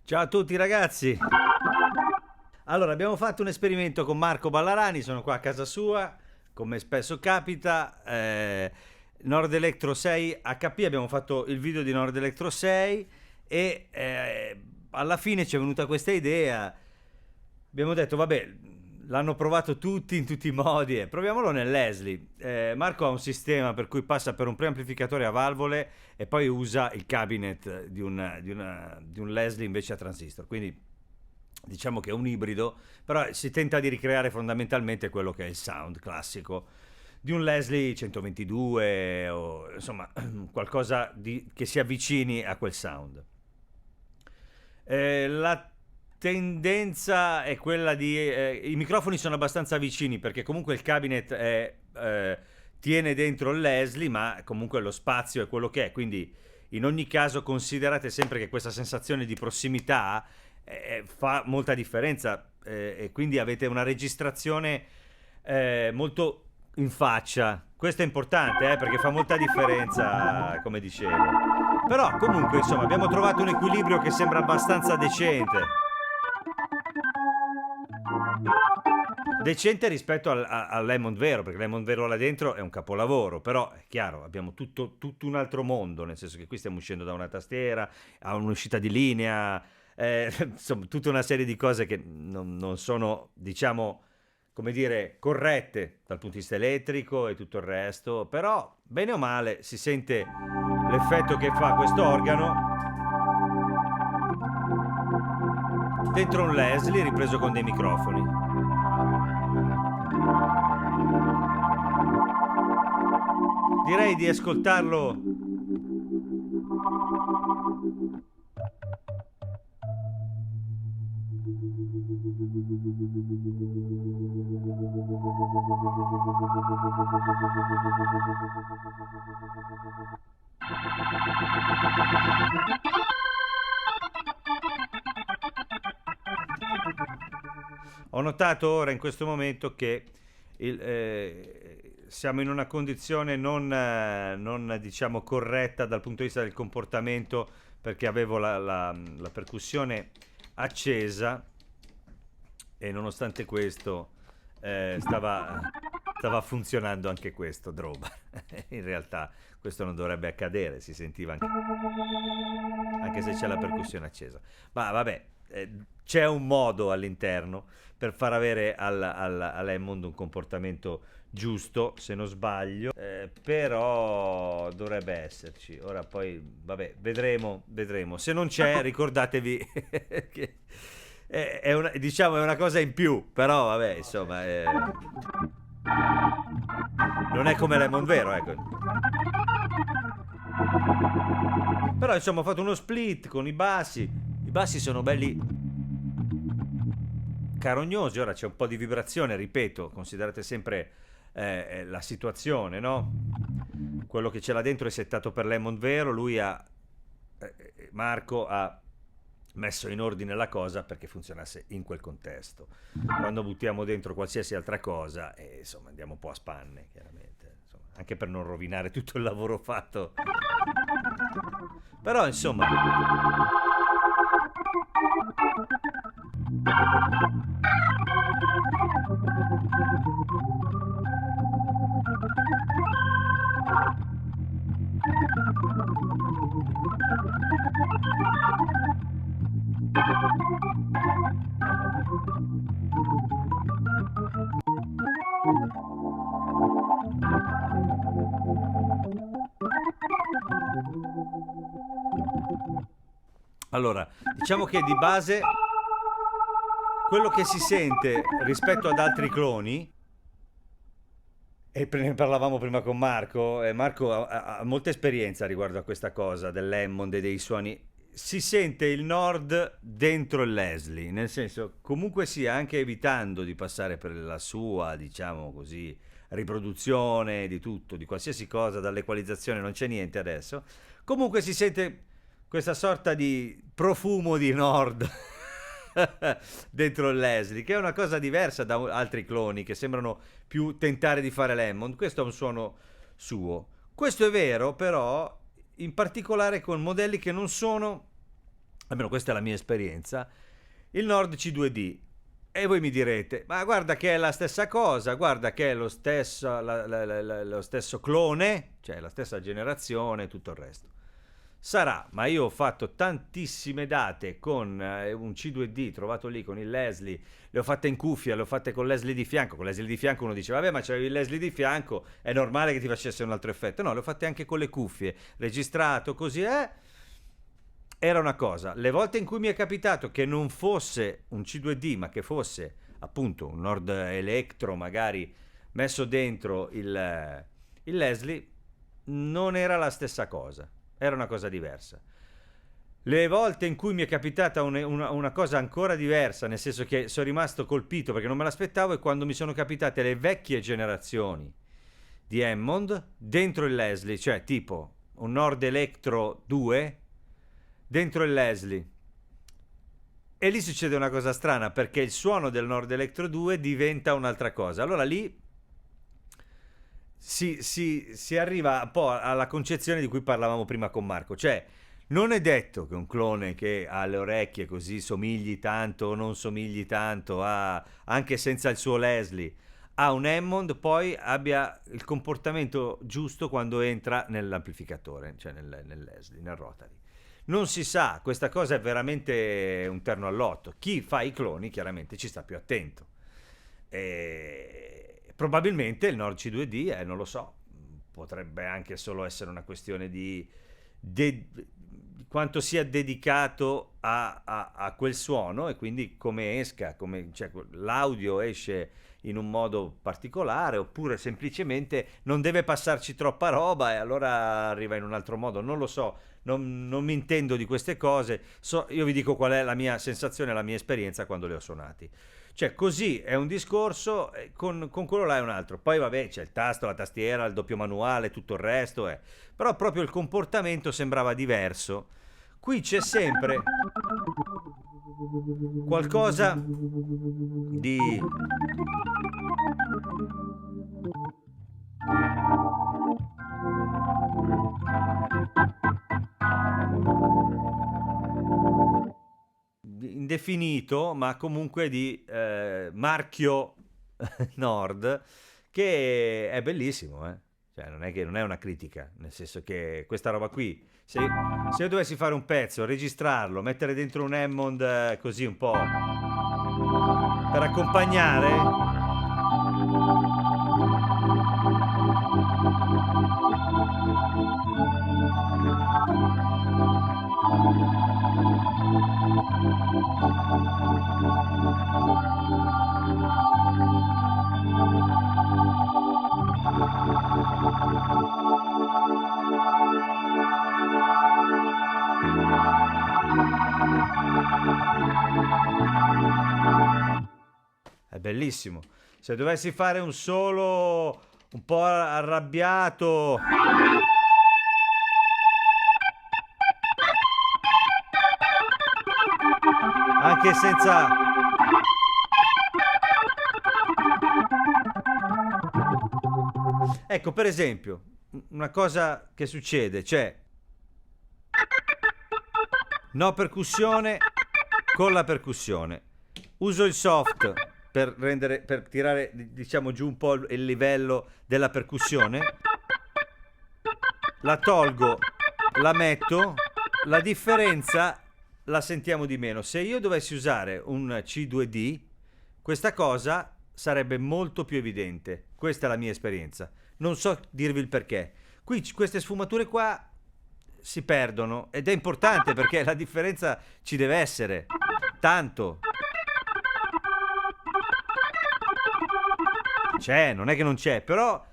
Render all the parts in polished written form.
Ciao a tutti ragazzi. Allora, abbiamo fatto un esperimento con Marco Ballarani, sono qua a casa sua, come spesso capita. Nord Electro 6 HP, abbiamo fatto il video di Nord Electro 6 e alla fine ci è venuta questa idea. Abbiamo detto, vabbè, l'hanno provato tutti in tutti i modi, proviamolo nel Leslie. Marco ha un sistema per cui passa per un preamplificatore a valvole e poi usa il cabinet di un Leslie invece a transistor, quindi diciamo che è un ibrido, però si tenta di ricreare fondamentalmente quello che è il sound classico di un Leslie 122 o insomma qualcosa che si avvicini a quel sound. La tendenza è quella di i microfoni sono abbastanza vicini perché comunque il cabinet tiene dentro il Leslie, ma comunque lo spazio è quello che è, quindi in ogni caso considerate sempre che questa sensazione di prossimità fa molta differenza, e quindi avete una registrazione molto in faccia. Questo è importante, perché fa molta differenza, come dicevo. Però comunque insomma abbiamo trovato un equilibrio che sembra abbastanza decente rispetto al Lemon Vero, perché il Lemon Vero là dentro è un capolavoro, però è chiaro, abbiamo tutto un altro mondo, nel senso che qui stiamo uscendo da una tastiera a un'uscita di linea, insomma tutta una serie di cose che non sono, diciamo, come dire, corrette dal punto di vista elettrico e tutto il resto, però bene o male si sente l'effetto che fa questo organo dentro un Leslie ripreso con dei microfoni. Direi di ascoltarlo. Ho notato ora in questo momento che siamo in una condizione non diciamo corretta dal punto di vista del comportamento, perché avevo la percussione accesa e nonostante questo stava funzionando anche questo drawbar. In realtà questo non dovrebbe accadere, si sentiva anche se c'è la percussione accesa. Ma vabbè, c'è un modo all'interno per far avere all'Hammond un comportamento giusto, se non sbaglio, però dovrebbe esserci. Ora poi, vabbè, vedremo. Se non c'è, ricordatevi che diciamo, è una cosa in più, però vabbè, insomma, non è come l'Hammond vero, ecco. Però insomma ho fatto uno split con i bassi sono belli carognosi, ora c'è un po' di vibrazione, ripeto, considerate sempre la situazione, no? Quello che c'è là dentro è settato per l'Hammond vero, Marco ha messo in ordine la cosa perché funzionasse in quel contesto. Quando buttiamo dentro qualsiasi altra cosa, insomma, andiamo un po' a spanne, chiaramente, insomma, anche per non rovinare tutto il lavoro fatto. Però, insomma, allora, diciamo che di base quello che si sente rispetto ad altri cloni, e ne parlavamo prima con Marco, e Marco ha molta esperienza riguardo a questa cosa dell'Hammond e dei suoni. Si sente il Nord dentro il Leslie, nel senso, comunque sia, anche evitando di passare per la sua, diciamo così, riproduzione di tutto, di qualsiasi cosa, dall'equalizzazione non c'è niente adesso, comunque si sente questa sorta di profumo di Nord dentro il Leslie, che è una cosa diversa da altri cloni che sembrano più tentare di fare l'Hammond. Questo è un suono suo. Questo è vero, però, in particolare con modelli che non sono, almeno questa è la mia esperienza, il Nord C2D. E voi mi direte, ma guarda che è la stessa cosa, guarda che è lo stesso, lo stesso clone, cioè la stessa generazione e tutto il resto. Sarà, ma io ho fatto tantissime date con un C2D trovato lì con il Leslie, le ho fatte in cuffia, le ho fatte con Leslie di fianco. Con Leslie di fianco uno dice, vabbè, ma c'avevi il Leslie di fianco, è normale che ti facesse un altro effetto. No, le ho fatte anche con le cuffie, registrato così, era una cosa. Le volte in cui mi è capitato che non fosse un C2D, ma che fosse appunto un Nord Electro magari messo dentro il Leslie, non era la stessa cosa. Era una cosa diversa. Le volte in cui mi è capitata una cosa ancora diversa, nel senso che sono rimasto colpito perché non me l'aspettavo, è quando mi sono capitate le vecchie generazioni di Hammond dentro il Leslie, cioè tipo un Nord Electro 2 dentro il Leslie. E lì succede una cosa strana perché il suono del Nord Electro 2 diventa un'altra cosa. Allora lì si arriva un po' alla concezione di cui parlavamo prima con Marco, cioè non è detto che un clone che ha le orecchie così somigli tanto o non somigli tanto, anche senza il suo Leslie, a un Hammond, poi abbia il comportamento giusto quando entra nell'amplificatore, cioè nel Leslie, nel Rotary. Non si sa, questa cosa è veramente un terno all'otto. Chi fa i cloni chiaramente ci sta più attento. Probabilmente il Nord C2D, non lo so, potrebbe anche solo essere una questione di quanto sia dedicato a quel suono e quindi come esca, cioè, l'audio esce in un modo particolare oppure semplicemente non deve passarci troppa roba e allora arriva in un altro modo, non lo so, non mi intendo di queste cose, io vi dico qual è la mia sensazione, la mia esperienza quando li ho suonati. Cioè così è un discorso, con quello là è un altro. Poi vabbè c'è il tasto, la tastiera, il doppio manuale, tutto il resto. Però proprio il comportamento sembrava diverso. Qui c'è sempre qualcosa di indefinito, ma comunque di marchio Nord, che è bellissimo, eh. Cioè, non è che non è una critica, nel senso che questa roba qui, se io dovessi fare un pezzo, registrarlo, mettere dentro un Hammond così un po' per accompagnare, è bellissimo. Se dovessi fare un solo un po' arrabbiato, anche senza... Ecco, per esempio, una cosa che succede, c'è no percussione con la percussione. Uso il soft per tirare, diciamo, giù un po' il livello della percussione. La tolgo, la metto, la differenza la sentiamo di meno. Se io dovessi usare un C2D, questa cosa sarebbe molto più evidente. Questa è la mia esperienza. Non so dirvi il perché. Qui queste sfumature qua si perdono ed è importante perché la differenza ci deve essere. Tanto. C'è, non è che non c'è, però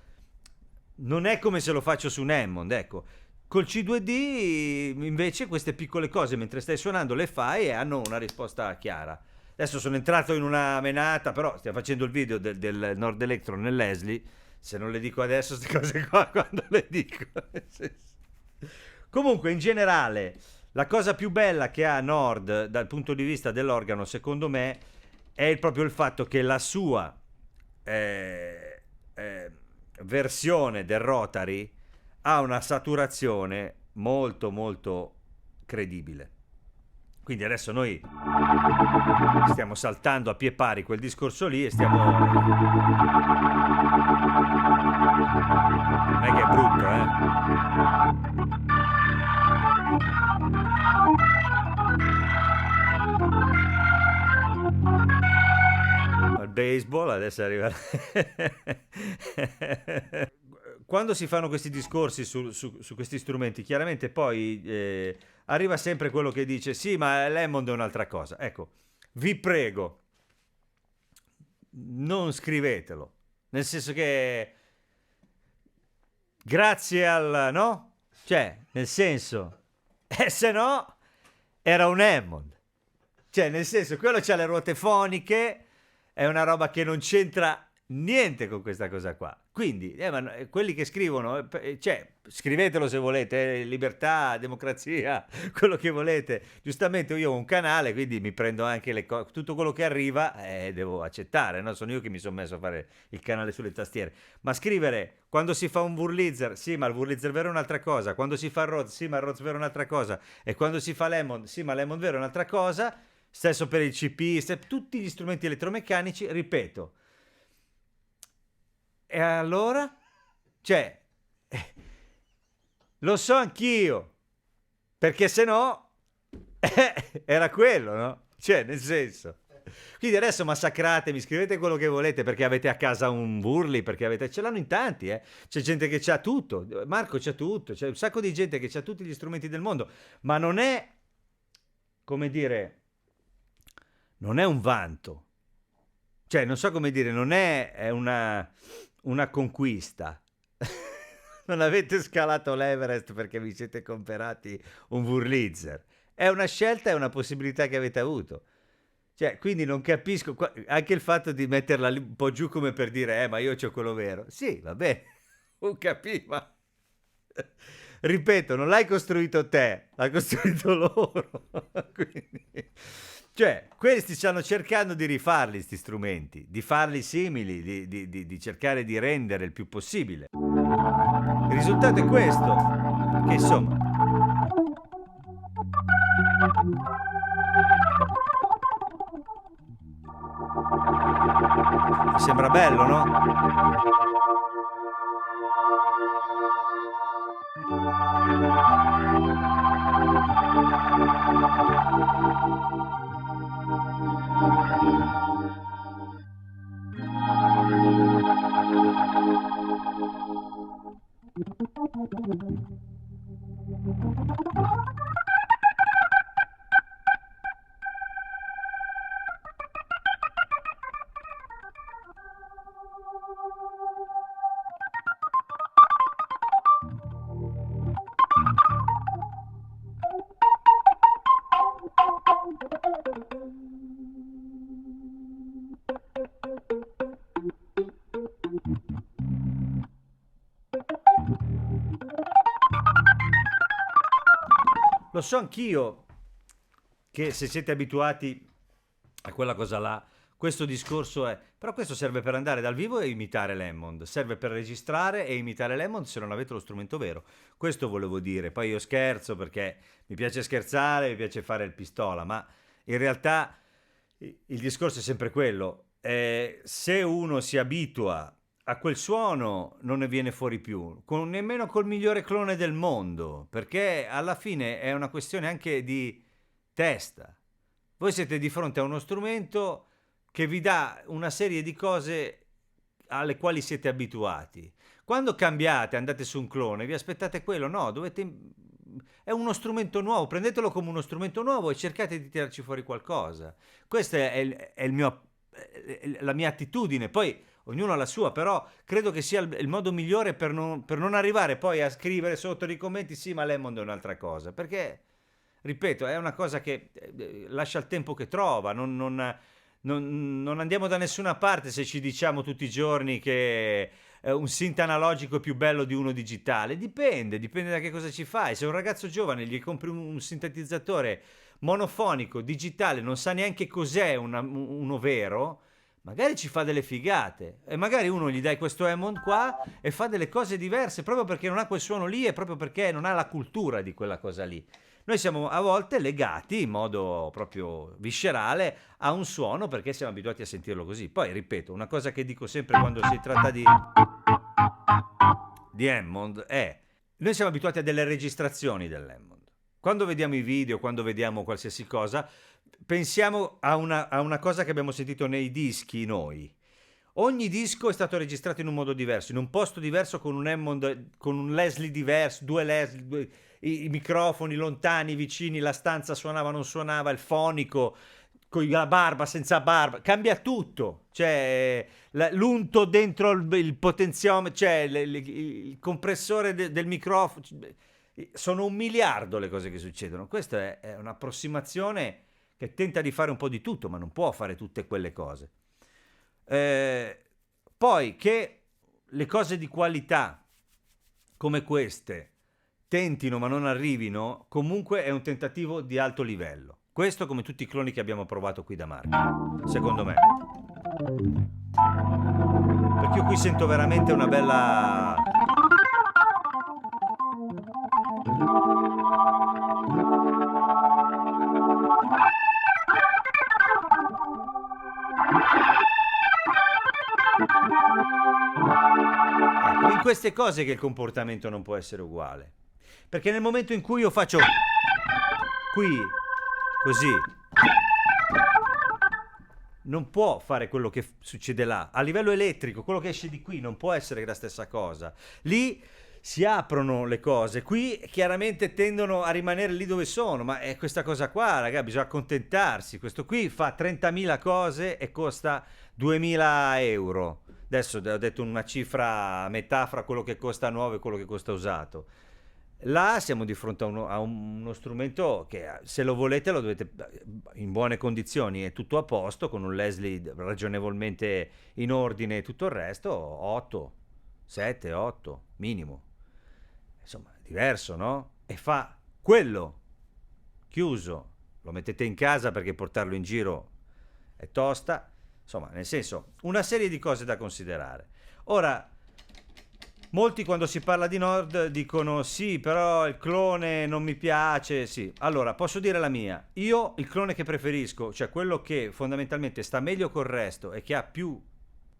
non è come se lo faccio su un Hammond, ecco. Col C2D invece queste piccole cose mentre stai suonando le fai e hanno una risposta chiara. Adesso sono entrato in una menata, però stiamo facendo il video del Nord Electro nel Leslie. Se non le dico adesso queste cose qua, quando le dico? Comunque, in generale, la cosa più bella che ha Nord dal punto di vista dell'organo, secondo me, è proprio il fatto che la sua versione del Rotary ha una saturazione molto molto credibile. Quindi adesso noi stiamo saltando a pie pari quel discorso lì e stiamo... Non è che è brutto, Il baseball adesso arriva... Quando si fanno questi discorsi su questi strumenti, chiaramente poi arriva sempre quello che dice sì, ma l'Hammond è un'altra cosa. Ecco, vi prego, non scrivetelo, nel senso che grazie al... no? Cioè, nel senso, se no era un Hammond. Cioè, nel senso, quello c'ha le ruote foniche, è una roba che non c'entra niente con questa cosa qua. Quindi, ma quelli che scrivono, cioè, scrivetelo se volete, libertà, democrazia, quello che volete. Giustamente io ho un canale, quindi mi prendo anche le cose, tutto quello che arriva devo accettare, no? Sono io che mi sono messo a fare il canale sulle tastiere. Ma scrivere, quando si fa un Wurlitzer, sì, ma il Wurlitzer vero è un'altra cosa. Quando si fa il Rhodes, sì, ma il Rhodes vero è un'altra cosa. E quando si fa l'Hammond, sì, ma l'Hammond vero è un'altra cosa. Stesso per il CP, tutti gli strumenti elettromeccanici, ripeto. E allora? Cioè, lo so anch'io, perché se no era quello, no? Cioè, nel senso. Quindi adesso massacratemi, scrivete quello che volete perché avete a casa un Burley, perché avete... Ce l'hanno in tanti, eh? C'è gente che c'ha tutto, Marco c'ha tutto, c'è un sacco di gente che c'ha tutti gli strumenti del mondo, ma non è, come dire, non è un vanto. Cioè, non so come dire, non è una conquista. Non avete scalato l'Everest perché vi siete comprati un Wurlitzer. È una scelta, è una possibilità che avete avuto. Cioè, quindi non capisco anche il fatto di metterla lì un po' giù come per dire, ma io c'ho quello vero. Sì, va bene, non capiva. Ripeto, non l'hai costruito te, l'ha costruito loro. Quindi... Cioè, questi stanno cercando di rifarli, sti strumenti, di farli simili, di cercare di rendere il più possibile. Il risultato è questo, che insomma... Mi sembra bello, no? Lo so anch'io che se siete abituati a quella cosa là, questo discorso è... Però questo serve per andare dal vivo e imitare l'Hammond, serve per registrare e imitare l'Hammond se non avete lo strumento vero. Questo volevo dire, poi io scherzo perché mi piace scherzare, mi piace fare il pistola, ma in realtà il discorso è sempre quello. Se uno si abitua a quel suono non ne viene fuori più, nemmeno col migliore clone del mondo, perché alla fine è una questione anche di testa. Voi siete di fronte a uno strumento che vi dà una serie di cose alle quali siete abituati. Quando cambiate, andate su un clone, vi aspettate quello, no, è uno strumento nuovo, prendetelo come uno strumento nuovo e cercate di tirarci fuori qualcosa. Questa è la mia attitudine, poi ognuno ha la sua, però credo che sia il modo migliore per non arrivare poi a scrivere sotto nei commenti sì, ma l'Hammond è un'altra cosa, perché, ripeto, è una cosa che lascia il tempo che trova, non andiamo da nessuna parte se ci diciamo tutti i giorni che un synth analogico è più bello di uno digitale. Dipende da che cosa ci fai. Se un ragazzo giovane gli compri un sintetizzatore monofonico, digitale, non sa neanche cos'è uno vero, magari ci fa delle figate. E magari uno gli dai questo Hammond qua e fa delle cose diverse proprio perché non ha quel suono lì e proprio perché non ha la cultura di quella cosa lì. Noi siamo a volte legati in modo proprio viscerale a un suono perché siamo abituati a sentirlo così. Poi, ripeto, una cosa che dico sempre quando si tratta di Hammond è: noi siamo abituati a delle registrazioni dell'Hammond. Quando vediamo i video, quando vediamo qualsiasi cosa, pensiamo a una cosa che abbiamo sentito nei dischi noi. Ogni disco è stato registrato in un modo diverso, in un posto diverso, con un Hammond, con un Leslie diverso, due Leslie, i microfoni lontani, vicini, la stanza suonava, non suonava, il fonico, con la barba, senza barba, cambia tutto. Cioè, l'unto dentro il potenziometro, cioè il compressore del microfono. Sono 1 miliardo le cose che succedono. Questa è un'approssimazione che tenta di fare un po' di tutto, ma non può fare tutte quelle cose. Poi che le cose di qualità come queste tentino ma non arrivino, comunque è un tentativo di alto livello. Questo come tutti i cloni che abbiamo provato qui da Marco, secondo me. Perché io qui sento veramente una bella... In queste cose che il comportamento non può essere uguale. Perché nel momento in cui io faccio qui, così, non può fare quello che succede là. A livello elettrico, quello che esce di qui non può essere la stessa cosa. Lì si aprono le cose, qui chiaramente tendono a rimanere lì dove sono, ma è questa cosa qua, raga, bisogna accontentarsi. Questo qui fa 30.000 cose e costa 2.000 euro. Adesso ho detto una cifra a metà fra quello che costa nuovo e quello che costa usato. Là siamo di fronte a uno strumento che, se lo volete, lo dovete in buone condizioni, è tutto a posto, con un Leslie ragionevolmente in ordine e tutto il resto, 8, 7, 8 minimo. Insomma, è diverso, no? E fa quello chiuso, lo mettete in casa perché portarlo in giro è tosta. Insomma, nel senso, una serie di cose da considerare. Ora, molti quando si parla di Nord dicono sì, però il clone non mi piace, sì. Allora, posso dire la mia. Io il clone che preferisco, cioè quello che fondamentalmente sta meglio col resto e che ha più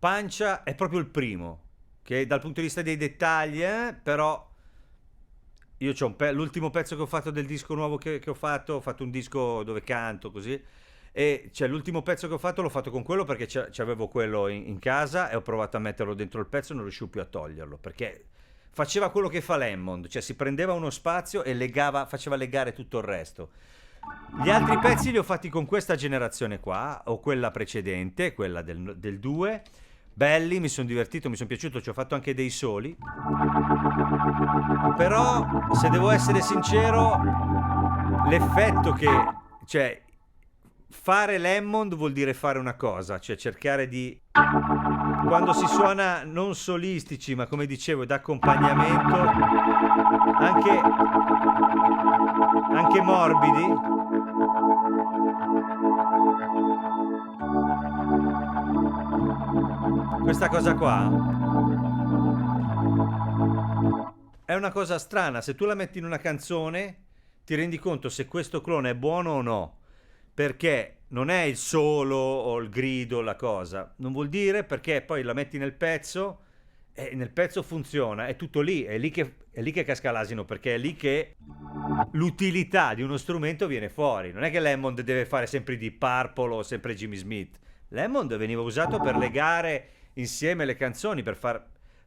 Pancia è proprio il primo, che dal punto di vista dei dettagli, però io l'ultimo pezzo che ho fatto del disco nuovo che ho fatto un disco dove canto così, e cioè l'ultimo pezzo che ho fatto l'ho fatto con quello perché c'avevo quello in casa e ho provato a metterlo dentro il pezzo e non riuscivo più a toglierlo, perché faceva quello che fa Lemmond, cioè si prendeva uno spazio e faceva legare tutto il resto. Gli altri pezzi li ho fatti con questa generazione qua, o quella precedente, quella del 2. Belli, mi sono divertito, mi sono piaciuto, ci ho fatto anche dei soli. Però, se devo essere sincero, l'effetto che... cioè, fare Lemmond vuol dire fare una cosa, cioè cercare di... quando si suona non solistici, ma come dicevo, d'accompagnamento, anche morbidi, questa cosa qua è una cosa strana. Se tu la metti in una canzone, ti rendi conto se questo clone è buono o no. Perché non è il solo o il grido la cosa. Non vuol dire, perché poi la metti nel pezzo e nel pezzo funziona. È tutto lì. È lì che casca l'asino. Perché è lì che l'utilità di uno strumento viene fuori. Non è che Lemmond deve fare sempre di Purple o sempre Jimmy Smith. Lemmond veniva usato per legare insieme le canzoni, per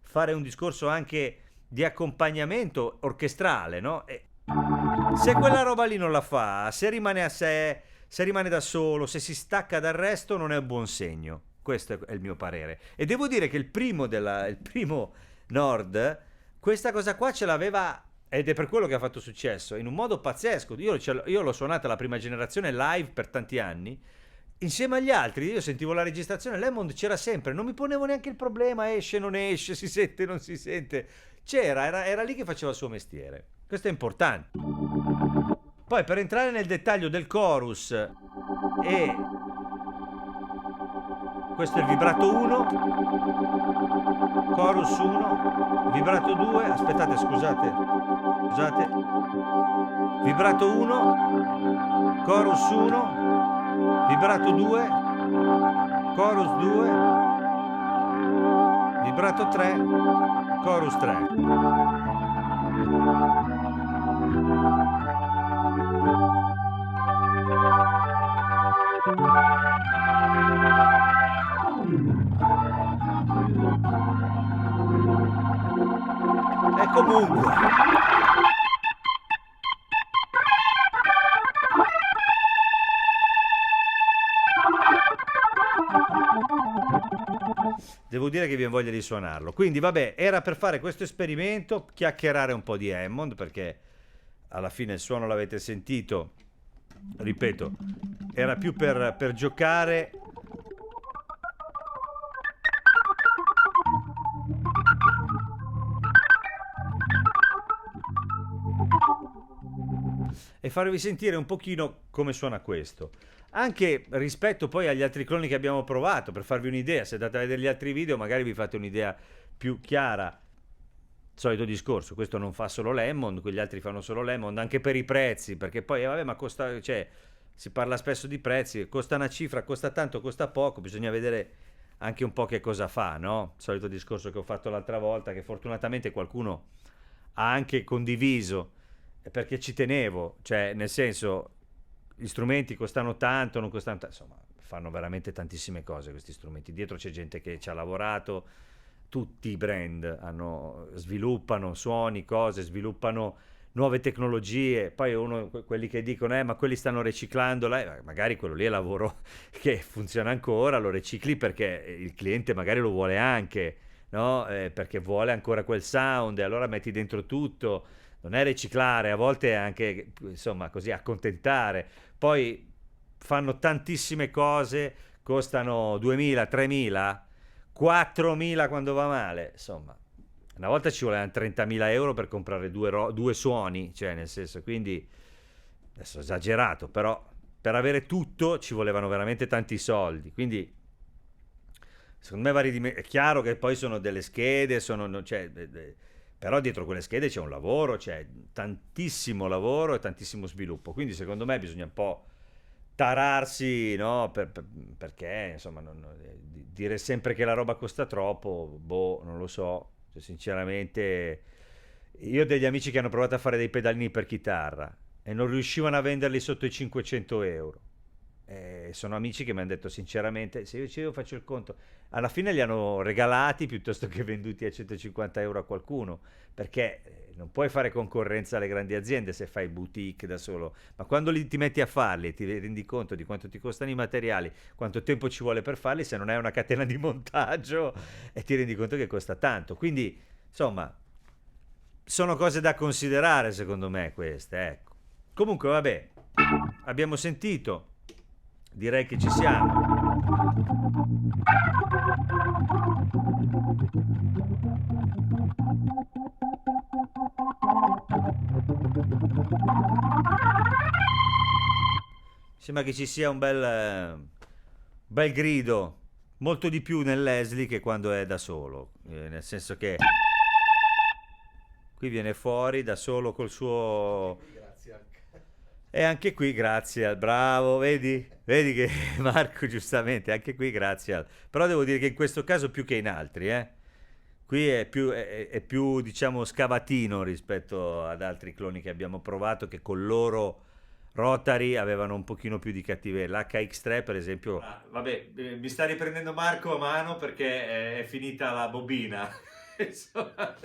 fare un discorso anche di accompagnamento orchestrale, no? E se quella roba lì non la fa, se rimane a sé, se rimane da solo, se si stacca dal resto, non è un buon segno. Questo è il mio parere. E devo dire che il primo Nord, questa cosa qua ce l'aveva, ed è per quello che ha fatto successo, in un modo pazzesco. Io l'ho suonata la prima generazione live per tanti anni. Insieme agli altri, io sentivo la registrazione, Lemmond c'era sempre, non mi ponevo neanche il problema, esce, non esce, si sente, non si sente. Era lì che faceva il suo mestiere. Questo è importante. Poi per entrare nel dettaglio del chorus, questo è il vibrato 1, chorus 1, vibrato 2, aspettate, scusate, vibrato 1, chorus 1, vibrato 2, chorus 2, vibrato 3, chorus 3. E comunque devo dire che vi ho voglia di suonarlo. Quindi vabbè, era per fare questo esperimento, chiacchierare un po' di Hammond, perché alla fine il suono l'avete sentito, ripeto, era più per giocare. E farvi sentire un pochino come suona questo. Anche rispetto poi agli altri cloni che abbiamo provato, per farvi un'idea, se andate a vedere gli altri video magari vi fate un'idea più chiara. Solito discorso, questo non fa solo Lemmond, quegli altri fanno solo Lemmond, anche per i prezzi, perché poi vabbè, ma costa, cioè, si parla spesso di prezzi, costa una cifra, costa tanto, costa poco, bisogna vedere anche un po' che cosa fa, no? Solito discorso che ho fatto l'altra volta, che fortunatamente qualcuno ha anche condiviso, perché ci tenevo, cioè nel senso gli strumenti costano tanto, non costano tanto, insomma fanno veramente tantissime cose questi strumenti, dietro c'è gente che ci ha lavorato, tutti i brand sviluppano suoni, cose, sviluppano nuove tecnologie, poi quelli che dicono ma quelli stanno riciclando, magari quello lì è lavoro che funziona ancora, lo ricicli perché il cliente magari lo vuole anche, no? Perché vuole ancora quel sound e allora metti dentro tutto. Non è riciclare, a volte è anche, insomma, così accontentare. Poi fanno tantissime cose, costano 2.000, 3.000, 4.000 quando va male. Insomma, una volta ci volevano 30.000 euro per comprare due suoni, cioè nel senso, quindi, adesso ho esagerato, però per avere tutto ci volevano veramente tanti soldi. Quindi, secondo me, è chiaro che poi sono delle schede, cioè, però dietro quelle schede c'è un lavoro, c'è tantissimo lavoro e tantissimo sviluppo, quindi secondo me bisogna un po' tararsi, no? Perché, insomma, dire sempre che la roba costa troppo, boh, non lo so. Cioè, sinceramente, io ho degli amici che hanno provato a fare dei pedalini per chitarra e non riuscivano a venderli sotto i 500 euro. Sono amici che mi hanno detto sinceramente, se io faccio il conto, alla fine li hanno regalati piuttosto che venduti a 150 euro a qualcuno, perché non puoi fare concorrenza alle grandi aziende se fai boutique da solo, ma quando ti metti a farli e ti rendi conto di quanto ti costano i materiali, quanto tempo ci vuole per farli, se non hai una catena di montaggio e ti rendi conto che costa tanto. Quindi, insomma, sono cose da considerare secondo me queste, ecco. Comunque, vabbè, abbiamo sentito, direi che ci siamo. Sembra che ci sia un bel grido, molto di più nell'Esli che quando è da solo, nel senso che qui viene fuori da solo col suo... E anche qui grazie al bravo, vedi che Marco giustamente, anche qui grazie al... Però devo dire che in questo caso più che in altri, eh. Qui è più, diciamo, scavatino rispetto ad altri cloni che abbiamo provato che con loro Rotary avevano un pochino più di cattiveria. L'HX3 per esempio... vabbè, mi sta riprendendo Marco a mano perché è finita la bobina. Insomma,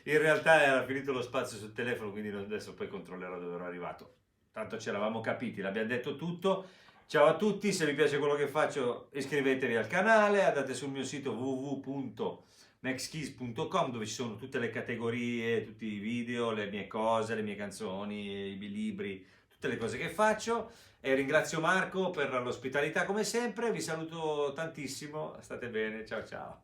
in realtà era finito lo spazio sul telefono, quindi adesso poi controllerò dove ero arrivato. Tanto ce l'avamo capiti, l'abbiamo detto tutto. Ciao a tutti, se vi piace quello che faccio iscrivetevi al canale, andate sul mio sito www.maxkeys.com dove ci sono tutte le categorie, tutti i video, le mie cose, le mie canzoni, i miei libri, tutte le cose che faccio. E ringrazio Marco per l'ospitalità come sempre, vi saluto tantissimo, state bene, ciao ciao.